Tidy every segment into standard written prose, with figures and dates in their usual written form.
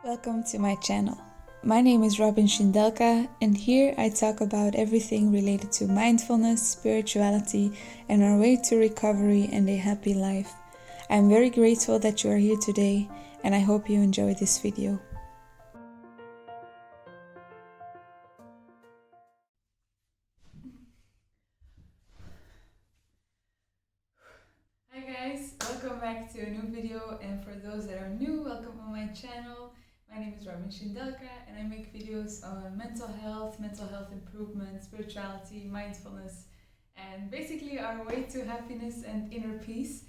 Welcome to my channel. My name is Robin Shindelka, and here I talk about everything related to mindfulness, spirituality, and our way to recovery and a happy life. I'm very grateful that you are here today, and I hope you enjoy this video. Hi guys, welcome back to a new video, and for those that are new, welcome on my channel. My name is Robin Shindelka, and I make videos on mental health improvement, spirituality, mindfulness, and basically our way to happiness and inner peace.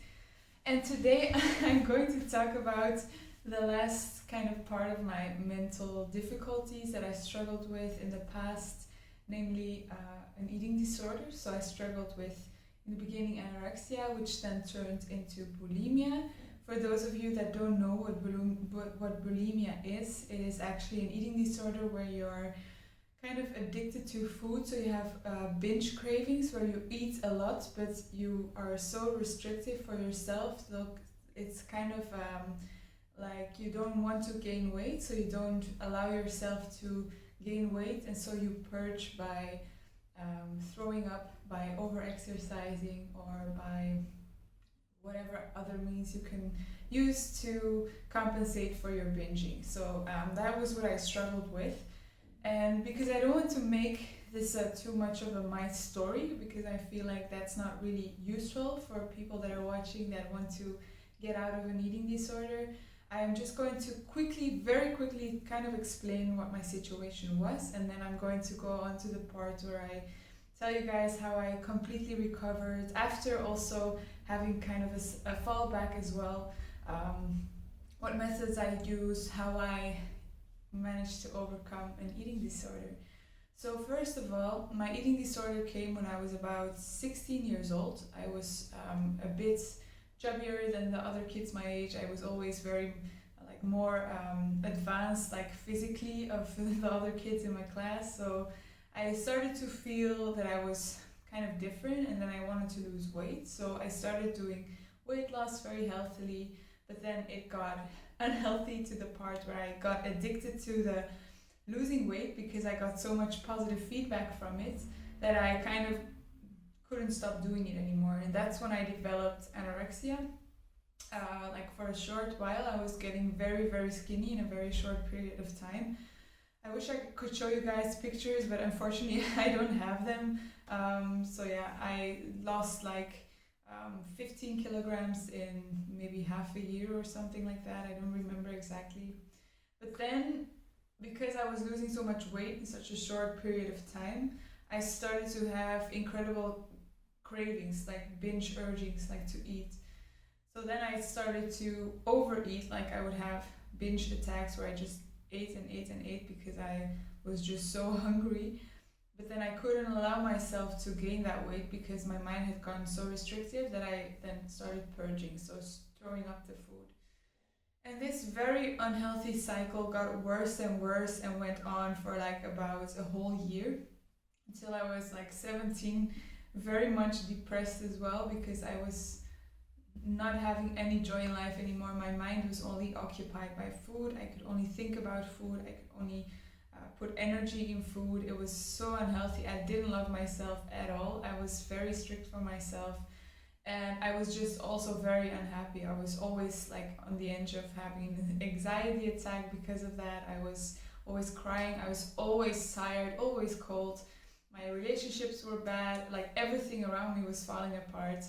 And today I'm going to talk about the last kind of part of my mental difficulties that I struggled with in the past, namely an eating disorder. So I struggled with, in the beginning, anorexia, which then turned into bulimia. For those of you that don't know what bulimia is, it is actually an eating disorder where you're kind of addicted to food. So you have binge cravings where you eat a lot, but you are so restrictive for yourself. Look, it's kind of like you don't want to gain weight, so you don't allow yourself to gain weight, and so you purge by throwing up, by over-exercising, or by whatever other means you can use to compensate for your binging. So that was what I struggled with. And because I don't want to make this too much of a my story, because I feel like that's not really useful for people that are watching that want to get out of an eating disorder, I am just going to very quickly kind of explain what my situation was, and then I'm going to go on to the part where I tell you guys how I completely recovered after also having kind of a fallback as well, what methods I use, how I managed to overcome an eating disorder. So first of all, my eating disorder came when I was about 16 years old. I was a bit chubbier than the other kids my age. I was always very more advanced physically of the other kids in my class. So I started to feel that I was kind of different, and then I wanted to lose weight. So I started doing weight loss very healthily, but then it got unhealthy to the part where I got addicted to the losing weight because I got so much positive feedback from it that I kind of couldn't stop doing it anymore. And that's when I developed anorexia. For a short while I was getting very, very skinny in a very short period of time. I wish I could show you guys pictures, but unfortunately I don't have them. So yeah, I lost 15 kilograms in maybe half a year or something like that. I don't remember exactly. But then, because I was losing so much weight in such a short period of time, I started to have incredible cravings, like binge urgings, like to eat. So then I started to overeat. I would have binge attacks where I just ate and ate and ate because I was just so hungry. But then I couldn't allow myself to gain that weight because my mind had gone so restrictive that I then started purging, so throwing up the food. And this very unhealthy cycle got worse and worse and went on for about a whole year until I was 17, very much depressed as well because I was not having any joy in life anymore. My mind was only occupied by food. I could only think about food. I could only put energy in food. It was so unhealthy. I didn't love myself at all. I was very strict for myself, and I was just also very unhappy. I was always on the edge of having an anxiety attack because of that. I was always crying. I was always tired, always cold. My relationships were bad. Everything around me was falling apart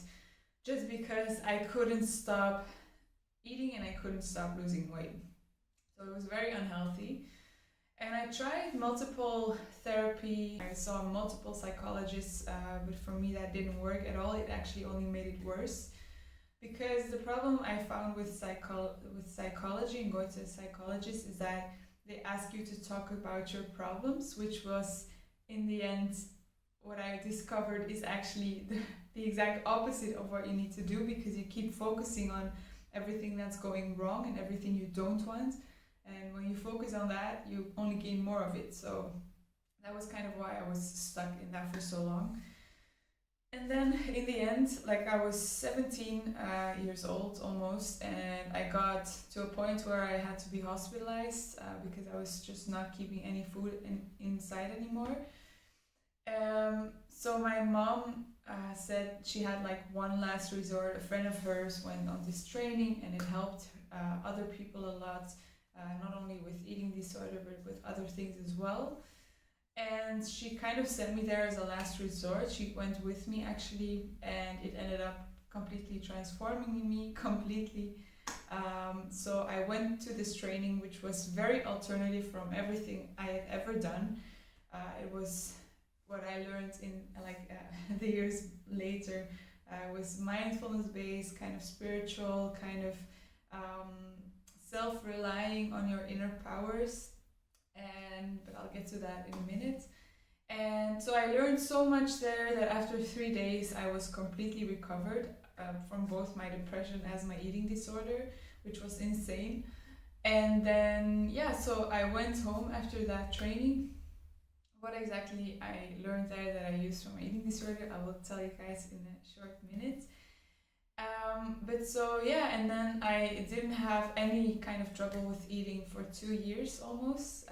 just because I couldn't stop eating and I couldn't stop losing weight. So it was very unhealthy. And I tried multiple therapy. I saw multiple psychologists, but for me that didn't work at all. It actually only made it worse. Because the problem I found with psychology and going to a psychologist is that they ask you to talk about your problems, which was, in the end, what I discovered is actually the exact opposite of what you need to do, because you keep focusing on everything that's going wrong and everything you don't want. And when you focus on that, you only gain more of it. So that was kind of why I was stuck in that for so long. And then in the end, like I was 17 years old almost, and I got to a point where I had to be hospitalized because I was just not keeping any food inside anymore. So my mom said she had like one last resort. A friend of hers went on this training, and it helped other people a lot, not only with eating disorder but with other things as well. And she kind of sent me there as a last resort. She went with me actually, and it ended up completely transforming me completely. So I went to this training, which was very alternative from everything I had ever done. It was what I learned in the years later. Was mindfulness based, kind of spiritual, kind of um, self relying on your inner powers, and but I'll get to that in a minute. And so I learned so much there that after 3 days I was completely recovered from both my depression as my eating disorder, which was insane. And then yeah, so I went home after that training. What exactly I learned there that I used for my eating disorder, I will tell you guys in a short minute. But so yeah, and then I didn't have any kind of trouble with eating for 2 years almost.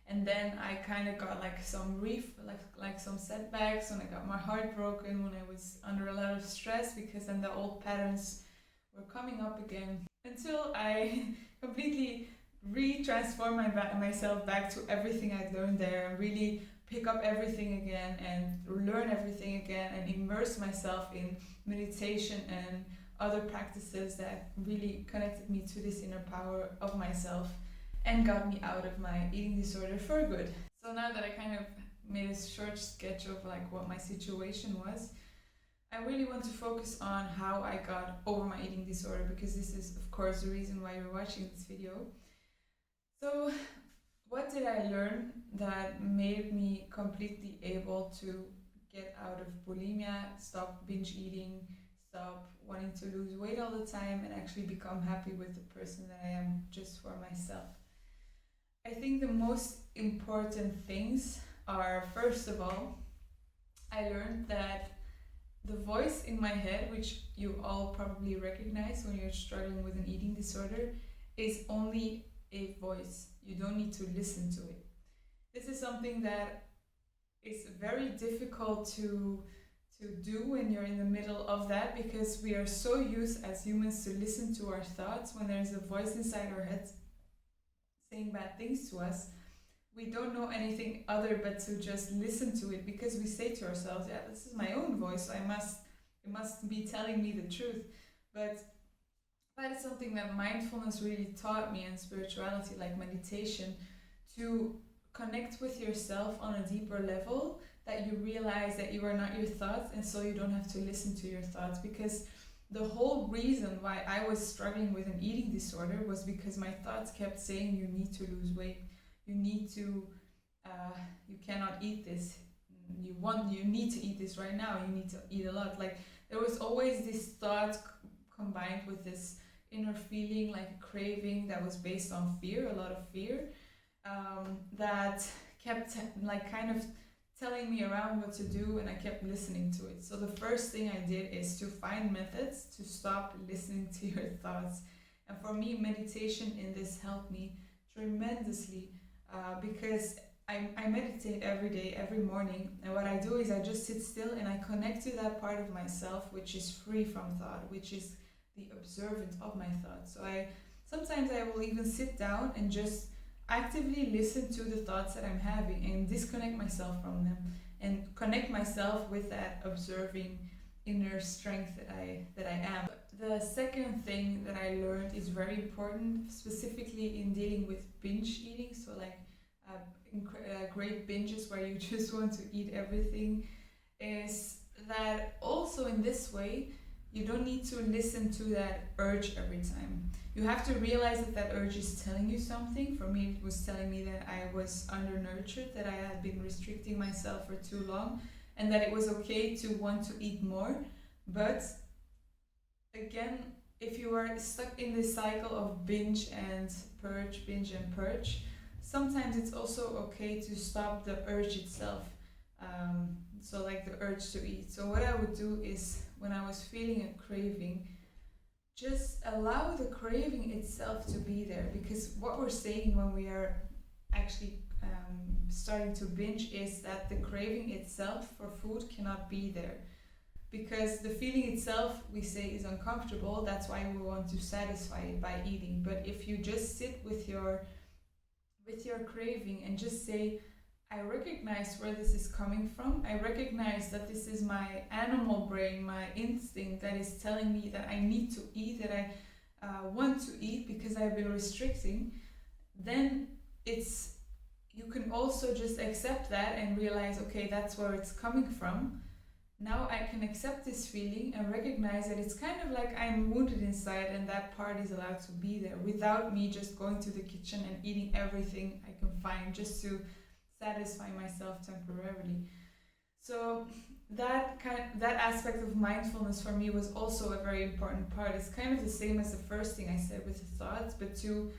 And then I kind of got like some like some setbacks when I got my heart broken, when I was under a lot of stress, because then the old patterns were coming up again, until I completely re-transform myself back to everything I'd learned there, and really pick up everything again and learn everything again and immerse myself in meditation and other practices that really connected me to this inner power of myself and got me out of my eating disorder for good. So now that I kind of made a short sketch of like what my situation was, I really want to focus on how I got over my eating disorder, because this is of course the reason why you're watching this video. So what did I learn that made me completely able to get out of bulimia, stop binge eating, stop wanting to lose weight all the time, and actually become happy with the person that I am just for myself? I think the most important things are, first of all, I learned that the voice in my head, which you all probably recognize when you're struggling with an eating disorder, is only a voice. You don't need to listen to it. This is something that is very difficult to do when you're in the middle of that, because we are so used as humans to listen to our thoughts. When there's a voice inside our head saying bad things to us, we don't know anything other but to just listen to it, because we say to ourselves, yeah, this is my own voice, so it must be telling me the truth. But that is something that mindfulness really taught me, and spirituality, like meditation, to connect with yourself on a deeper level, that you realize that you are not your thoughts, and so you don't have to listen to your thoughts. Because the whole reason why I was struggling with an eating disorder was because my thoughts kept saying, you need to lose weight, you need to you cannot eat this, you need to eat this right now, you need to eat a lot. Like, there was always this thought combined with this inner feeling, like a craving that was based on fear, a lot of fear, that kept like kind of telling me around what to do, and I kept listening to it. So the first thing I did is to find methods to stop listening to your thoughts. And for me, meditation in this helped me tremendously, because I meditate every day, every morning, and what I do is I just sit still and I connect to that part of myself which is free from thought, which is the observant of my thoughts. So sometimes I will even sit down and just actively listen to the thoughts that I'm having and disconnect myself from them and connect myself with that observing inner strength that I am. The second thing that I learned is very important, specifically in dealing with binge eating. So like great binges where you just want to eat everything, is that also in this way you don't need to listen to that urge every time. You have to realize that that urge is telling you something. For me, it was telling me that I was undernurtured, that I had been restricting myself for too long, and that it was okay to want to eat more. But again, if you are stuck in this cycle of binge and purge, sometimes it's also okay to stop the urge itself. so like the urge to eat. So what I would do is when I was feeling a craving, just allow the craving itself to be there, because what we're saying when we are actually starting to binge is that the craving itself for food cannot be there, because the feeling itself, we say, is uncomfortable. That's why we want to satisfy it by eating. But if you just sit with your craving and just say, I recognize where this is coming from. I recognize that this is my animal brain, my instinct that is telling me that I need to eat, that I want to eat because I've been restricting. Then you can also just accept that and realize, okay, that's where it's coming from. Now I can accept this feeling and recognize that it's kind of like I'm wounded inside, and that part is allowed to be there without me just going to the kitchen and eating everything I can find just to satisfy myself temporarily. So that aspect of mindfulness for me was also a very important part. It's kind of the same as the first thing I said with the thoughts, but to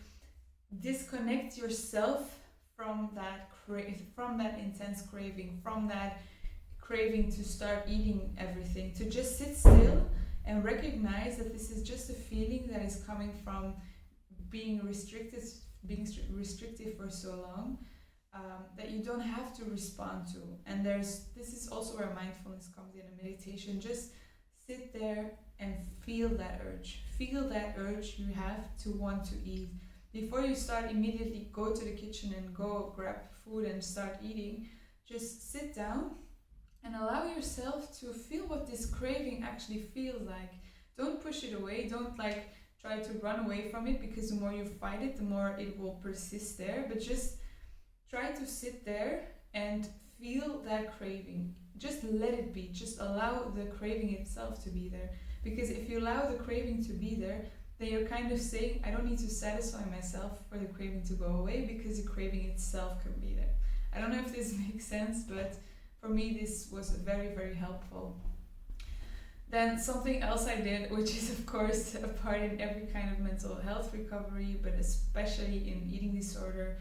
disconnect yourself from that intense craving, from that craving to start eating everything, to just sit still and recognize that this is just a feeling that is coming from being restrictive for so long, that you don't have to respond to. And this is also where mindfulness comes in, a meditation. Just sit there and feel that urge you have to want to eat. Before you start immediately go to the kitchen and go grab food and start eating, just sit down and allow yourself to feel what this craving actually feels like. Don't push it away. Don't try to run away from it, because the more you fight it, the more it will persist there. But just try to sit there and feel that craving. Just let it be. Just allow the craving itself to be there. Because if you allow the craving to be there, then you're kind of saying, I don't need to satisfy myself for the craving to go away, because the craving itself can be there. I don't know if this makes sense, but for me this was very, very helpful. Then something else I did, which is of course a part in every kind of mental health recovery, but especially in eating disorder,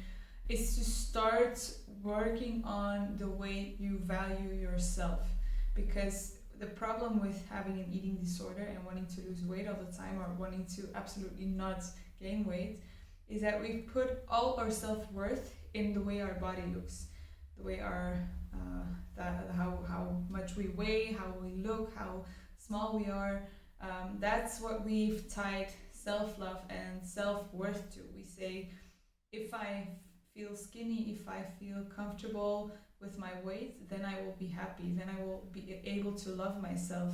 is to start working on the way you value yourself. Because the problem with having an eating disorder and wanting to lose weight all the time, or wanting to absolutely not gain weight, is that we put all our self-worth in the way our body looks, the way how much we weigh, how we look, how small we are. That's what we've tied self-love and self-worth to. We say, if I feel skinny, if I feel comfortable with my weight, then I will be happy, then I will be able to love myself.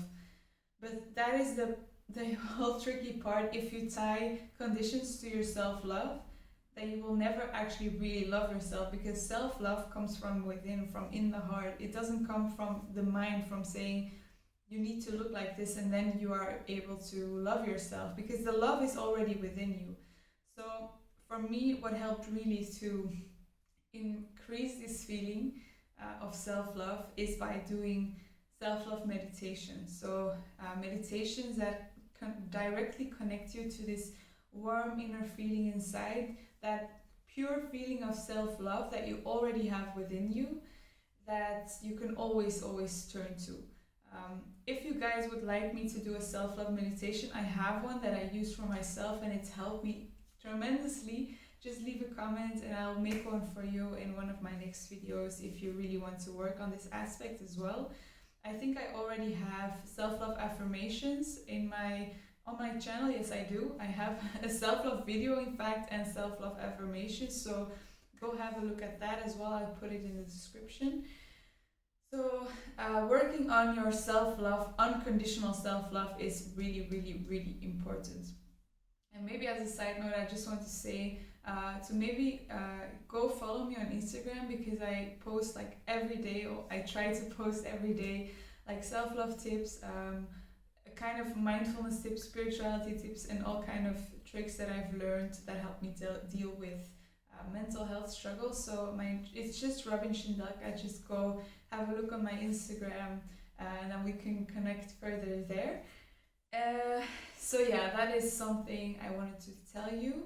But that is the whole tricky part. If you tie conditions to your self-love, then you will never actually really love yourself, because self-love comes from within, from in the heart. It doesn't come from the mind, from saying you need to look like this and then you are able to love yourself, because the love is already within you. So for me, what helped really to increase this feeling of self-love is by doing self-love meditations. So meditations that directly connect you to this warm inner feeling inside, that pure feeling of self-love that you already have within you, that you can always turn to. If you guys would like me to do a self-love meditation, I have one that I use for myself and it's helped me tremendously. Just leave a comment and I'll make one for you in one of my next videos if you really want to work on this aspect as well. I think I already have self-love affirmations on my channel. Yes, I do. I have a self-love video, in fact, and self-love affirmations. So go have a look at that as well. I'll put it in the description. So working on your self-love, unconditional self-love, is really, really, really important. And maybe as a side note, I just want to say to maybe go follow me on Instagram, because I post every day, or I try to post every day, self-love tips, kind of mindfulness tips, spirituality tips, and all kind of tricks that I've learned that help me deal with mental health struggles. So it's just Robin Schindelka. Just go have a look on my Instagram and then we can connect further there. So yeah, that is something I wanted to tell you.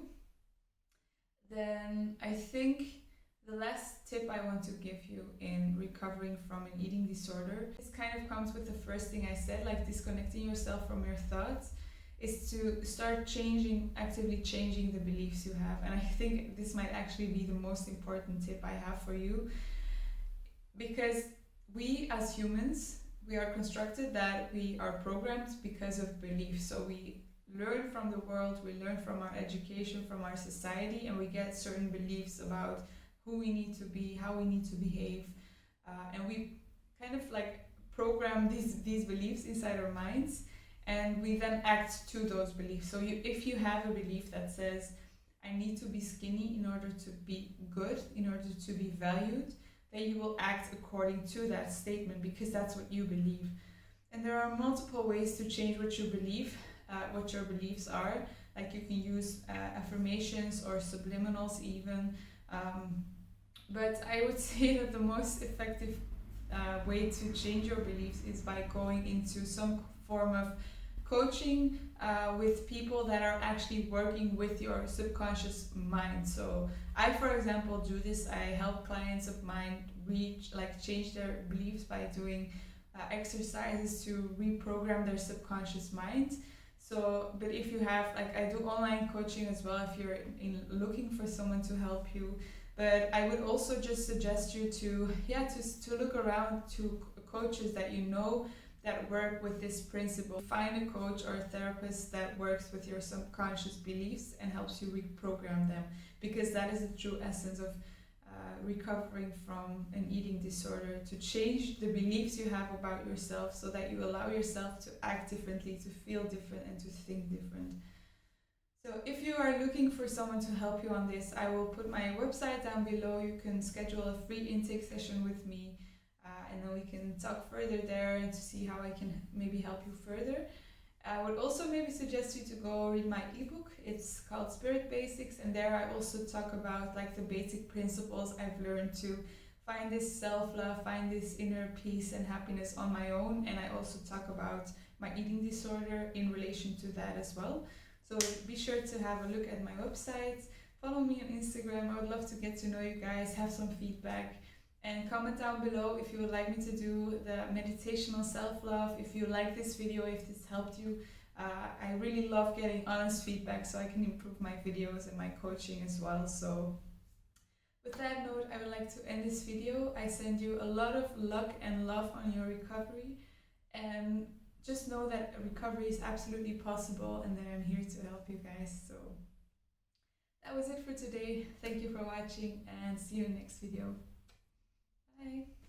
Then I think The last tip I want to give you in recovering from an eating disorder, this kind of comes with the first thing I said, like disconnecting yourself from your thoughts, is to start actively changing the beliefs you have. And I think this might actually be the most important tip I have for you, because we as humans, we are constructed that we are programmed because of beliefs. So we learn from the world, we learn from our education, from our society, and we get certain beliefs about who we need to be, how we need to behave, and we kind of like program these beliefs inside our minds, and we then act to those beliefs. So if you have a belief that says, I need to be skinny in order to be good, in order to be valued, then you will act according to that statement, because that's what you believe. And there are multiple ways to change what you believe, what your beliefs are. Like you can use affirmations or subliminals even. But I would say that the most effective way to change your beliefs is by going into some form of coaching with people that are actually working with your subconscious mind. So I, for example, do this. I help clients of mine change their beliefs by doing exercises to reprogram their subconscious mind. So, but if you have, like, I do online coaching as well if you're looking for someone to help you. But I would also just suggest you to look around to coaches that you know that work with this principle. Find a coach or a therapist that works with your subconscious beliefs and helps you reprogram them, because that is the true essence of recovering from an eating disorder, to change the beliefs you have about yourself so that you allow yourself to act differently, to feel different, and to think different. So if you are looking for someone to help you on this, I will put my website down below. You can schedule a free intake session with me, and then we can talk further there and to see how I can maybe help you further. I would also maybe suggest you to go read my ebook. It's called Spirit Basics, and there I also talk about like the basic principles I've learned to find this self-love, find this inner peace and happiness on my own. And I also talk about my eating disorder in relation to that as well. So be sure to have a look at my website, follow me on Instagram. I would love to get to know you guys, have some feedback, and comment down below if you would like me to do the meditation on self-love, if you like this video, if this helped you. I really love getting honest feedback so I can improve my videos and my coaching as well. So with that note, I would like to end this video. I send you a lot of luck and love on your recovery, and just know that recovery is absolutely possible and that I'm here to help you guys. So that was it for today. Thank you for watching, and see you in the next video. Bye.